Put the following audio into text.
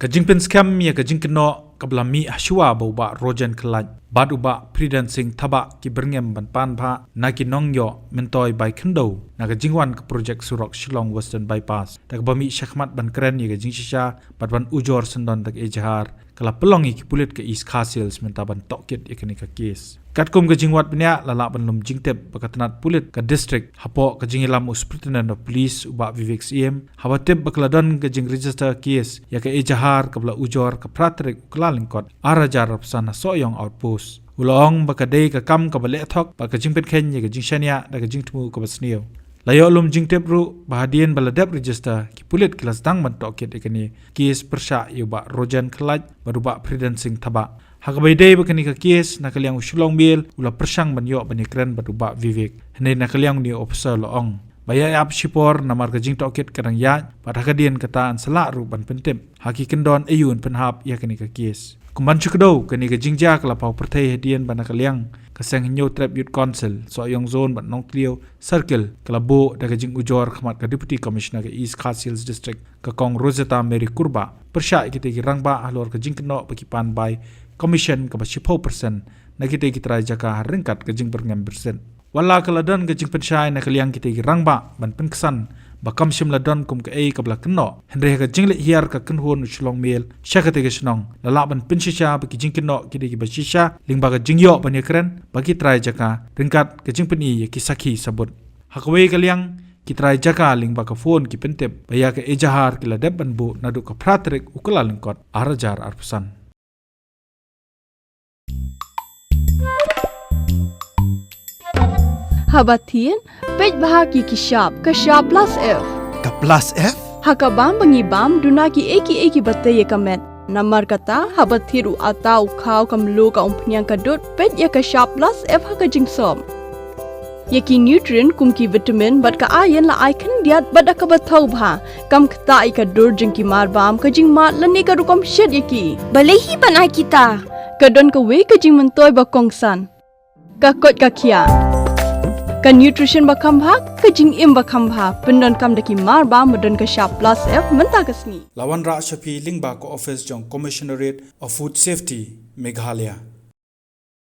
Kajing Pynsngew ya kajing keno kablami ashwa bauba Rojen kelaj bad uba Phrident sing thaba ki berngem ban pan pha na ki nongyo mentoi bai khendo na kajing wan ke project surok Shillong Western Bypass tak bami shakmat ban keren ya kajing shisha bad ban ujor sendon tak ejahar kala pelongi ki Pulit ke East Castles menta ban Tohkit ikani ka case katkum kajing wat benya lala ban lum jingtep bakatanat Pulit ka district hapo kajing ilam Phrident of police uba Vivek CM hawatep bakladon kajing register case ya ka ejahar kabla ujor ka pratrik uklalingkot arajar sana soyong outpost ulong bakadei ka kam ka bale Thok ba kajing Pynsngew ya kajing shania da kajing tumu ka Pynsngew layo lum jingtep ru bahadian baladep register ki Pulit kelas dang ban Tohkit ikani case persya yuba Rojen kelaj baruba Phrident sing thaba hakabai dei bakani ka case nakaliang Shillong Mail ula persang ban yo bani kren baruba Vivek hene nakaliang ni officer loong baya ap shipor namar kajing Tohkit kadang ya pada kadian kataan sala ru ban pentep haki kendon ayun penhap ya kani ka case kumban chukdo kani kajing ja kala pau perthai hadian ban nakaliang kasang hinyo trap youth council so yong zone ban nong tlio circle kala bo da kajing ujor khmat ka deputy commissioner ka East Castles district ka kong Roseta Mary kurba persya ikite ki rangba ahlor kajing keno pakipan bai commission ka 10% nakite ki trai jaka ringkat kajing berngem persen wala kaladan kajing pensyai nakaliang kite ki rangba ban penksan bakam shimladon kum ka ei kabla keno henre ka jingleh hiar ka kenhon Shillong Mail syakate ke snong lala ban pinshisha baki jingkeno kide ki bashisha lingba ka jingyo bani kren bagi trai jaka ringkat ka jingpeni ki sakhi sabut hakwe kaliang ki trai jaka lingba ka phone ki pentep baya ka ejahar kila deb ban bu nadu ka pratrik ukala lingkot arajar arpusan Habatin, pej bahaki ki sharp plus F. Ka plus F? Hakabam bangi bam duna ki eki bataye kamet. Namar kata habathiru atau khau kamlu ka umpnyang kadut pej ya ka sharp plus F haka jingsom. Yaki nutrient kum ki vitamin bat ka iron la icon diat bat ka bathau bha kam khta I ka dur jing ki mar bam ka jing mat lani ka rukom shed yaki. Balehi panai kita. Kadon ka we ka jing mentoy ba kongsan. Ka kot ka kia. Ka nutrition bakam bha ka jing im bakam bha pendon kam daki mar ba modon ka sharp plus F menta kasni lawan ra shapi lingba ko office jong commissionerate of food safety Meghalaya